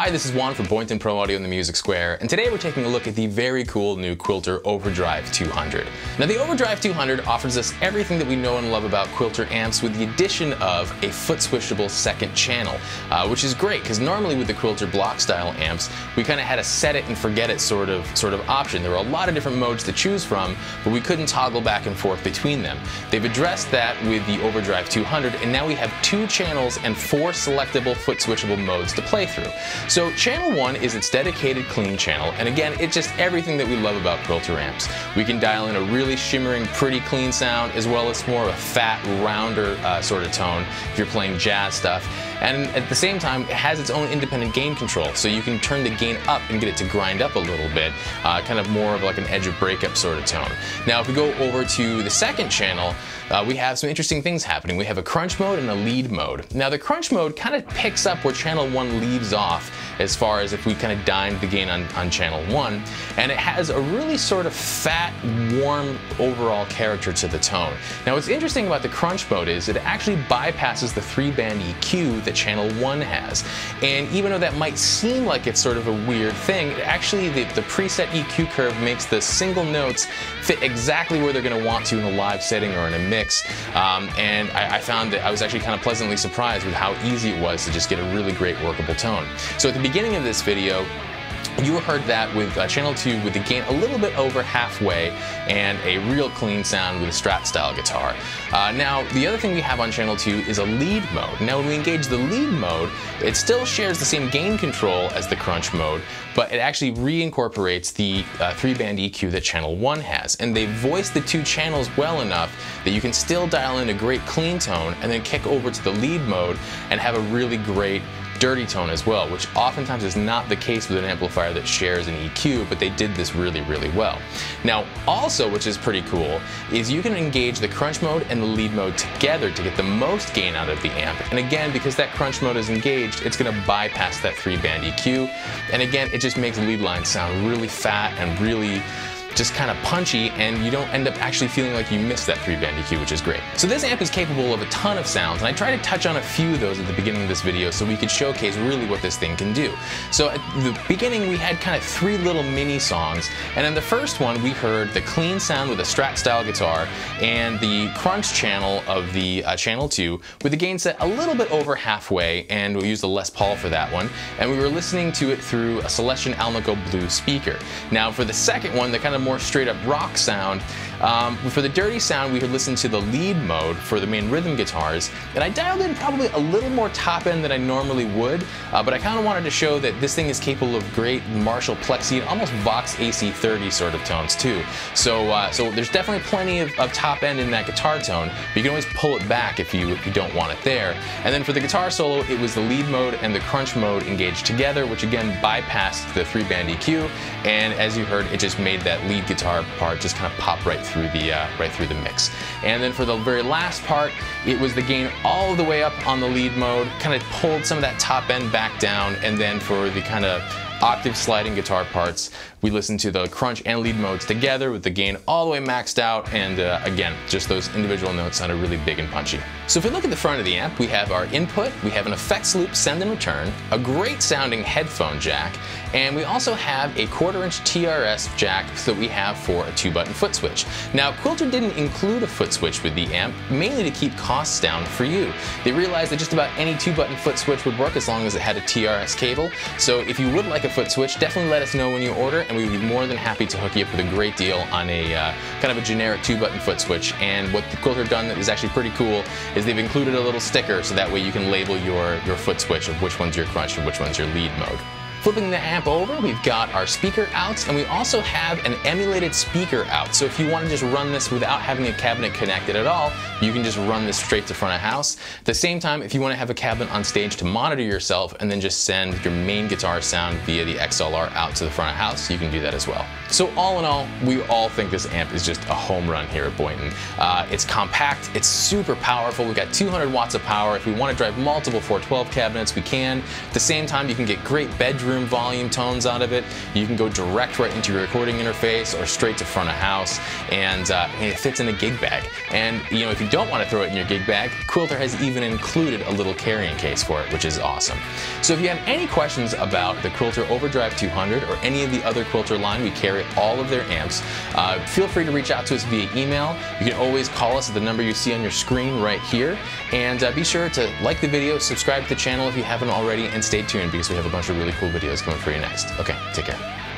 Hi, this is Juan from Boynton Pro Audio in the Music Square, and today we're taking a look at the very cool new Quilter Overdrive 200. Now the Overdrive 200 offers us everything that we know and love about Quilter amps with the addition of a foot switchable second channel, which is great because normally with the Quilter block style amps, we kind of had a set it and forget it sort of option. There were a lot of different modes to choose from, but we couldn't toggle back and forth between them. They've addressed that with the Overdrive 200, and now we have 2 channels and 4 selectable foot switchable modes to play through. So channel 1 is its dedicated clean channel, and again, it's just everything that we love about Quilter amps. We can dial in a really shimmering, pretty clean sound, as well as more of a fat, rounder sort of tone if you're playing jazz stuff. And at the same time, it has its own independent gain control, so you can turn the gain up and get it to grind up a little bit, kind of more of like an edge of breakup sort of tone. Now, if we go over to the second channel, we have some interesting things happening. We have a crunch mode and a lead mode. Now, the crunch mode kind of picks up where channel 1 leaves off, as far as if we kind of dined the gain on channel 1, and it has a really sort of fat, warm overall character to the tone. Now, what's interesting about the crunch mode is it actually bypasses the 3-band EQ that channel 1 has. And even though that might seem like it's sort of a weird thing, actually the preset EQ curve makes the single notes fit exactly where they're going to want to in a live setting or in a mix. And I found that I was actually kind of pleasantly surprised with how easy it was to just get a really great workable tone. So at the beginning of this video, you heard that with channel 2 with the gain a little bit over halfway and a real clean sound with a Strat style guitar. Now, the other thing we have on channel 2 is a lead mode. Now, when we engage the lead mode, it still shares the same gain control as the crunch mode, but it actually reincorporates the 3-band EQ that channel 1 has. And they voice the 2 channels well enough that you can still dial in a great clean tone and then kick over to the lead mode and have a really great dirty tone as well, which oftentimes is not the case with an amplifier that shares an EQ, but they did this really, really well. Now, also, which is pretty cool, is you can engage the crunch mode and the lead mode together to get the most gain out of the amp. And again, because that crunch mode is engaged, it's going to bypass that 3-band EQ. And again, it just makes the lead line sound really fat and really just kind of punchy, and you don't end up actually feeling like you missed that 3-band EQ, which is great. So this amp is capable of a ton of sounds, and I try to touch on a few of those at the beginning of this video so we could showcase really what this thing can do. So at the beginning, we had kind of 3 little mini songs, and in the first one, we heard the clean sound with a Strat style guitar and the crunch channel of the channel 2 with the gain set a little bit over halfway, and we used a Les Paul for that one, and we were listening to it through a Celestion Alnico Blue speaker. Now, for the second one, the kind of more straight up rock sound, for the dirty sound, we could listen to the lead mode for the main rhythm guitars, and I dialed in probably a little more top end than I normally would, but I kind of wanted to show that this thing is capable of great Marshall Plexi and almost Vox AC30 sort of tones too. So there's definitely plenty of top end in that guitar tone, but you can always pull it back if you don't want it there. And then for the guitar solo, it was the lead mode and the crunch mode engaged together, which again bypassed the 3-band EQ, and as you heard, it just made that lead guitar part just kind of pop right through the mix. And then for the very last part, it was the gain all the way up on the lead mode, kind of pulled some of that top end back down, and then for the kind of octave sliding guitar parts, we listened to the crunch and lead modes together with the gain all the way maxed out, and again, just those individual notes sounded really big and punchy. So if we look at the front of the amp, we have our input, we have an effects loop send and return, a great sounding headphone jack, and we also have a 1/4-inch TRS jack that we have for a 2-button foot switch. Now, Quilter didn't include a foot switch with the amp, mainly to keep costs down for you. They realized that just about any 2-button foot switch would work as long as it had a TRS cable. So if you would like a foot switch, definitely let us know when you order, and we would be more than happy to hook you up with a great deal on a kind of a generic 2-button foot switch. And what the Quilter have done that is actually pretty cool is they've included a little sticker so that way you can label your foot switch of which one's your crunch and which one's your lead mode. Flipping the amp over, we've got our speaker outs, and we also have an emulated speaker out. So if you want to just run this without having a cabinet connected at all, you can just run this straight to front of house. At the same time, if you want to have a cabinet on stage to monitor yourself and then just send your main guitar sound via the XLR out to the front of house, you can do that as well. So all in all, we all think this amp is just a home run here at Boynton. It's compact, it's super powerful, we've got 200 watts of power. If we want to drive multiple 412 cabinets, we can. At the same time, you can get great bedroom bedroom volume tones out of it. You can go direct right into your recording interface or straight to front of house, and it fits in a gig bag. And you know, if you don't want to throw it in your gig bag, Quilter has even included a little carrying case for it, which is awesome. So if you have any questions about the Quilter Overdrive 200 or any of the other Quilter line, we carry all of their amps. Feel free to reach out to us via email. You can always call us at the number you see on your screen right here. And be sure to like the video, subscribe to the channel if you haven't already, and stay tuned because we have a bunch of really cool videos coming for you next. Okay, take care.